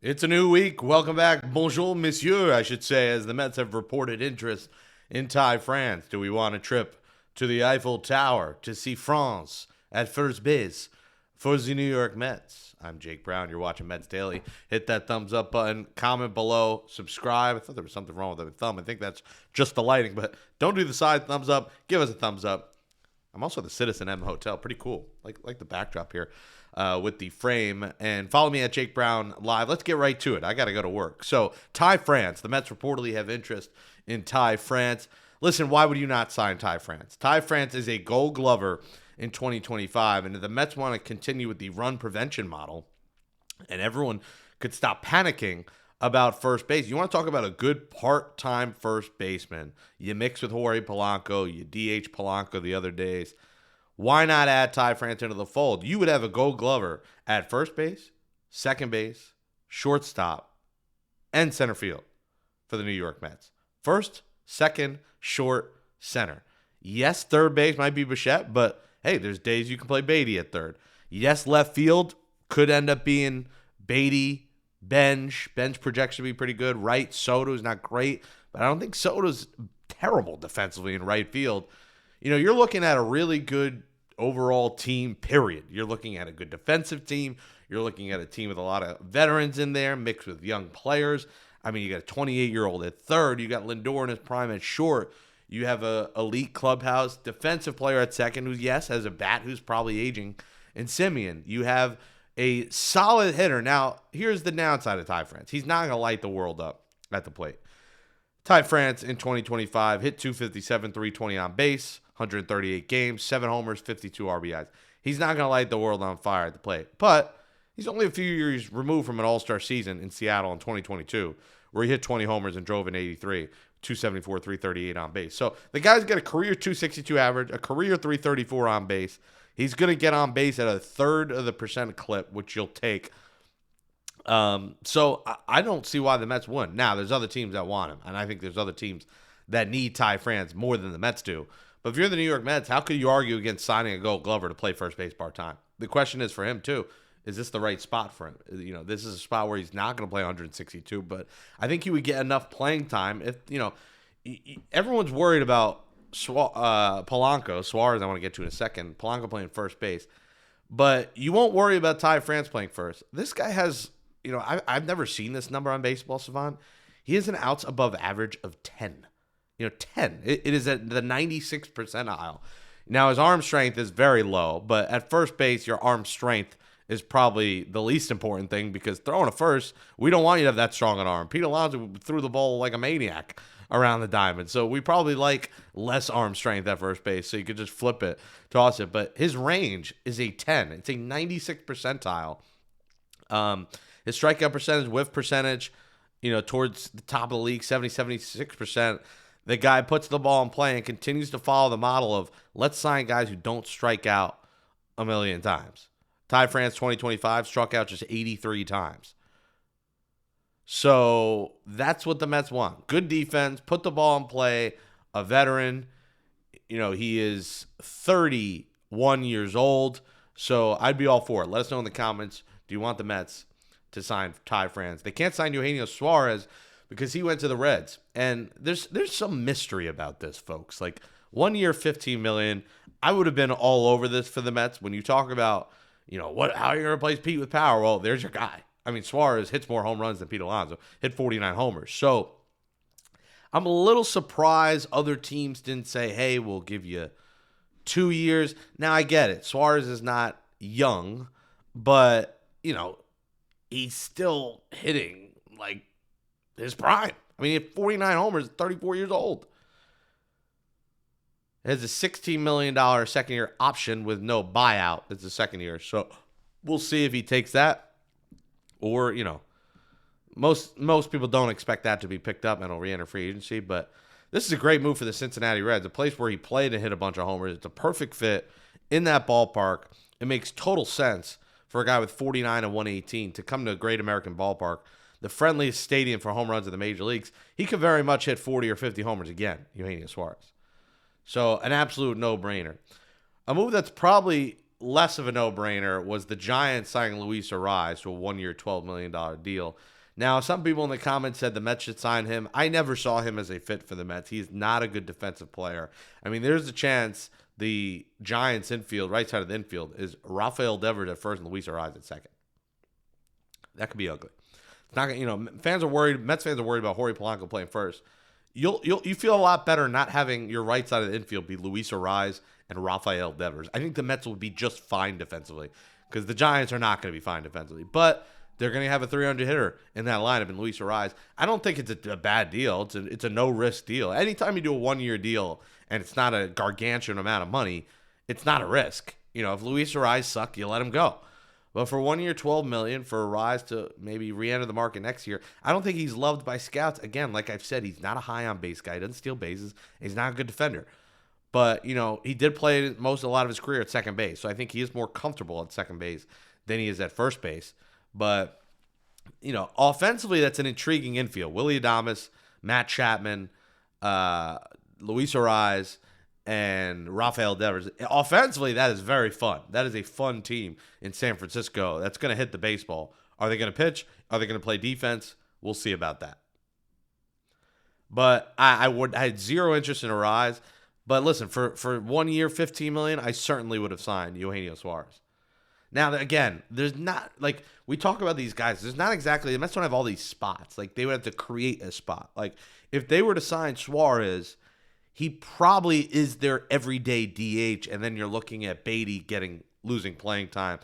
It's a new week. Welcome back. Bonjour, monsieur, I should say, as the Mets have reported interest in Ty France. Do we want a trip to the Eiffel Tower to see France at first base for the New York Mets? I'm Jake Brown. You're watching Mets Daily. Hit that thumbs up button. Comment below. Subscribe. I thought there was something wrong with the thumb. I think that's just the lighting, but don't do the side thumbs up. Give us a thumbs up. I'm also at the Citizen M Hotel. Pretty cool. Like the backdrop here with the frame. And follow me at Jake Brown Live. Let's get right to it. I got to go to work. So, Ty France. The Mets reportedly have interest in Ty France. Listen, why would you not sign Ty France? Ty France is a Gold Glover in 2025. And if the Mets want to continue with the run prevention model and everyone could stop panicking about first base. You want to talk about a good part-time first baseman. You mix with Jorge Polanco, you DH Polanco the other days. Why not add Ty France into the fold? You would have a Gold Glover at first base, second base, shortstop, and center field for the New York Mets. First, second, short, center. Yes, third base might be Bichette, but hey, there's days you can play Beatty at third. Yes, left field could end up being Beatty, Bench projection to be pretty good. Right, Soto's not great, but I don't think Soto's terrible defensively in right field. You know, you're looking at a really good overall team, period. You're looking at a good defensive team. You're looking at a team with a lot of veterans in there mixed with young players. I mean, you got a 28-year-old at third. You got Lindor in his prime at short. You have a elite clubhouse defensive player at second who, yes, has a bat who's probably aging, and Simeon. You have a solid hitter. Now, here's the downside of Ty France. He's not going to light the world up at the plate. Ty France in 2025 hit 257, 320 on base, 138 games, 7 homers, 52 RBIs. He's not going to light the world on fire at the plate. But he's only a few years removed from an all-star season in Seattle in 2022, where he hit 20 homers and drove in 83, 274, 338 on base. So the guy's got a career 262 average, a career 334 on base. He's going to get on base at a third of the percent clip, which you'll take. So I don't see why the Mets wouldn't. Now, there's other teams that want him, and I think there's other teams that need Ty France more than the Mets do. But if you're the New York Mets, how could you argue against signing a Gold Glover to play first base part-time? The question is for him, too. Is this the right spot for him? You know, this is a spot where he's not going to play 162, but I think he would get enough playing time. If, you know, everyone's worried about Polanco, Suarez, I want to get to in a second. Polanco playing first base. But you won't worry about Ty France playing first. This guy has, you know, I've never seen this number on Baseball Savant. He has an outs above average of 10. You know, 10. It is at the 96th percentile. Now, his arm strength is very low, but at first base, your arm strength is probably the least important thing because throwing a first, we don't want you to have that strong an arm. Pete Alonso threw the ball like a maniac around the diamond. So we probably like less arm strength at first base, so you could just flip it, toss it. But his range is a 10. It's a 96th percentile. His strikeout percentage, whiff percentage, you know, towards the top of the league, 76%. The guy puts the ball in play and continues to follow the model of let's sign guys who don't strike out a million times. Ty France 2025 struck out just 83 times. So that's what the Mets want. Good defense, put the ball in play, a veteran. You know, he is 31 years old. So I'd be all for it. Let us know in the comments. Do you want the Mets to sign Ty France? They can't sign Eugenio Suarez because he went to the Reds. And there's some mystery about this, folks. Like 1 year, $15 million. I would have been all over this for the Mets. When you talk about, you know, how are you going to replace Pete with power? Well, there's your guy. I mean, Suarez hits more home runs than Pete Alonso. Hit 49 homers. So I'm a little surprised other teams didn't say, hey, we'll give you 2 years. Now, I get it. Suarez is not young, but, you know, he's still hitting, like, his prime. I mean, he had 49 homers at 34 years old. It has a $16 million second-year option with no buyout. It's the second year. So we'll see if he takes that. Or, you know, most people don't expect that to be picked up and he'll re-enter free agency. But this is a great move for the Cincinnati Reds, a place where he played and hit a bunch of homers. It's a perfect fit in that ballpark. It makes total sense for a guy with 49 and 118 to come to a great American ballpark, the friendliest stadium for home runs in the major leagues. He could very much hit 40 or 50 homers again, Eugenio Suarez. So an absolute no-brainer. A move that's probably less of a no-brainer was the Giants signing Luis Ariz to a 1-year, $12 million deal. Now, some people in the comments said the Mets should sign him. I never saw him as a fit for the Mets. He's not a good defensive player. I mean, there's a chance the Giants infield, right side of the infield, is Rafael Devers at first and Luis Ariz at second. That could be ugly. It's not, fans are worried. Mets fans are worried about Jorge Polanco playing first. You feel a lot better not having your right side of the infield be Luis Ariz and Rafael Devers. I think the Mets will be just fine defensively because the Giants are not going to be fine defensively. But they're going to have a 300 hitter in that lineup in Luis Ariz. I don't think it's a bad deal. It's a no-risk deal. Anytime you do a 1-year deal and it's not a gargantuan amount of money, it's not a risk. If Luis Ariz sucks, you let him go. But for 1 year, $12 million for Ariz to maybe re-enter the market next year, I don't think he's loved by scouts. Again, like I've said, he's not a high on base guy. He doesn't steal bases. He's not a good defender. But, he did play a lot of his career at second base. So I think he is more comfortable at second base than he is at first base. But, offensively, that's an intriguing infield. Willy Adames, Matt Chapman, Luis Ariz, and Rafael Devers. Offensively, that is very fun. That is a fun team in San Francisco that's going to hit the baseball. Are they going to pitch? Are they going to play defense? We'll see about that. But I had zero interest in Ariz. But listen, for 1 year, $15 million, I certainly would have signed Eugenio Suarez. Now, again, there's not, we talk about these guys. There's not exactly, the Mets don't have all these spots. They would have to create a spot. If they were to sign Suarez, he probably is their everyday DH, and then you're looking at Beatty losing playing time,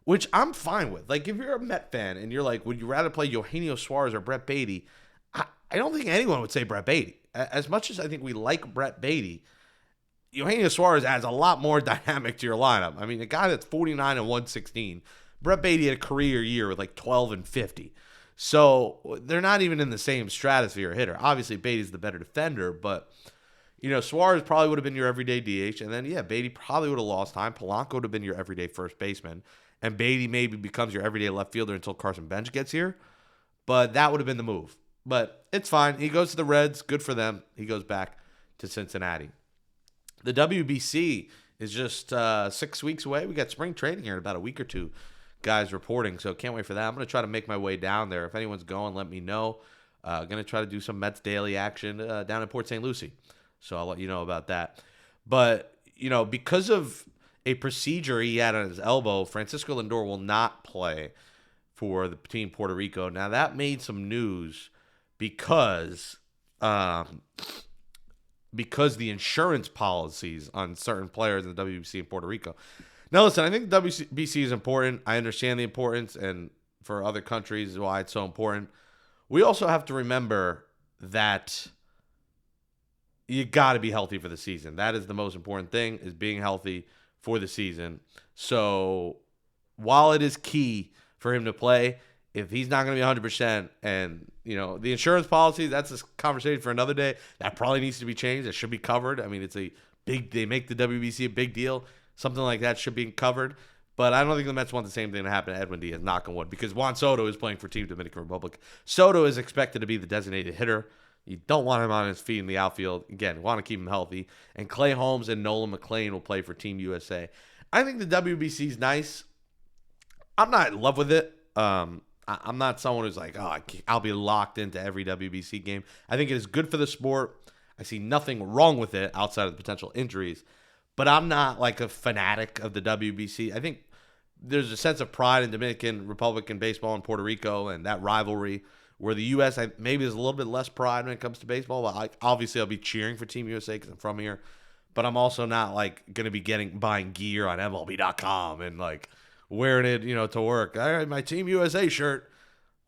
which I'm fine with. If you're a Met fan and you're like, would you rather play Eugenio Suarez or Brett Beatty? I don't think anyone would say Brett Beatty. As much as I think we like Brett Beatty, Eugenio Suarez adds a lot more dynamic to your lineup. I mean, a guy that's 49 and 116, Brett Beatty had a career year with 12 and 50. So they're not even in the same stratosphere hitter. Obviously, Beatty's the better defender, but Suarez probably would have been your everyday DH, and then, Beatty probably would have lost time. Polanco would have been your everyday first baseman, and Beatty maybe becomes your everyday left fielder until Carson Bench gets here, but that would have been the move. But it's fine. He goes to the Reds. Good for them. He goes back to Cincinnati. The WBC is just 6 weeks away. We got spring training here in about a week or two, guys reporting, so can't wait for that. I'm going to try to make my way down there. If anyone's going, let me know. Going to try to do some Mets Daily action down in Port St. Lucie. So I'll let you know about that. But, because of a procedure he had on his elbow, Francisco Lindor will not play for the team Puerto Rico. Now, that made some news because the insurance policies on certain players in the WBC in Puerto Rico. Now, listen, I think the WBC is important. I understand the importance, and for other countries, why it's so important. We also have to remember that you got to be healthy for the season. That is the most important thing, is being healthy for the season. So while it is key for him to play, if he's not going to be 100%, and, the insurance policy, that's a conversation for another day. That probably needs to be changed. It should be covered. I mean, they make the WBC a big deal. Something like that should be covered. But I don't think the Mets want the same thing to happen to Edwin Diaz, knock on wood, because Juan Soto is playing for Team Dominican Republic. Soto is expected to be the designated hitter. You don't want him on his feet in the outfield. Again, you want to keep him healthy. And Clay Holmes and Nolan McLean will play for Team USA. I think the WBC is nice. I'm not in love with it. I'm not someone who's like, I'll be locked into every WBC game. I think it is good for the sport. I see nothing wrong with it outside of the potential injuries. But I'm not like a fanatic of the WBC. I think there's a sense of pride in Dominican Republican baseball in Puerto Rico and that rivalry, where the U.S. maybe there's a little bit less pride when it comes to baseball. But obviously I'll be cheering for Team USA because I'm from here. But I'm also not going to be buying gear on MLB.com and wearing it, to work. All right, my Team USA shirt.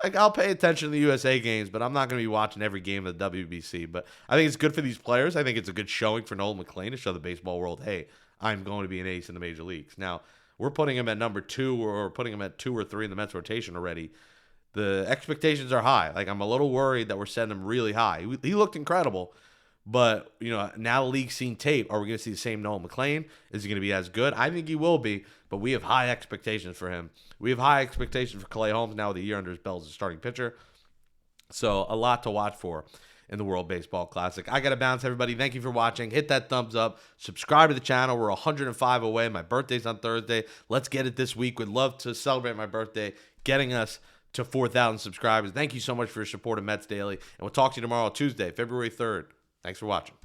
I'll pay attention to the USA games, but I'm not going to be watching every game of the WBC. But I think it's good for these players. I think it's a good showing for Nolan McLean to show the baseball world, hey, I'm going to be an ace in the major leagues. Now, we're putting him at number 2 or putting him at 2 or 3 in the Mets rotation already. The expectations are high. I'm a little worried that we're setting him really high. He looked incredible, but, now the league's seen tape. Are we going to see the same Nolan McLean? Is he going to be as good? I think he will be, but we have high expectations for him. We have high expectations for Clay Holmes now with a year under his belt as a starting pitcher. So a lot to watch for in the World Baseball Classic. I got to bounce, everybody. Thank you for watching. Hit that thumbs up. Subscribe to the channel. We're 105 away. My birthday's on Thursday. Let's get it this week. Would love to celebrate my birthday, getting us to 4,000 subscribers. Thank you so much for your support of Mets Daily. And we'll talk to you tomorrow, Tuesday, February 3rd. Thanks for watching.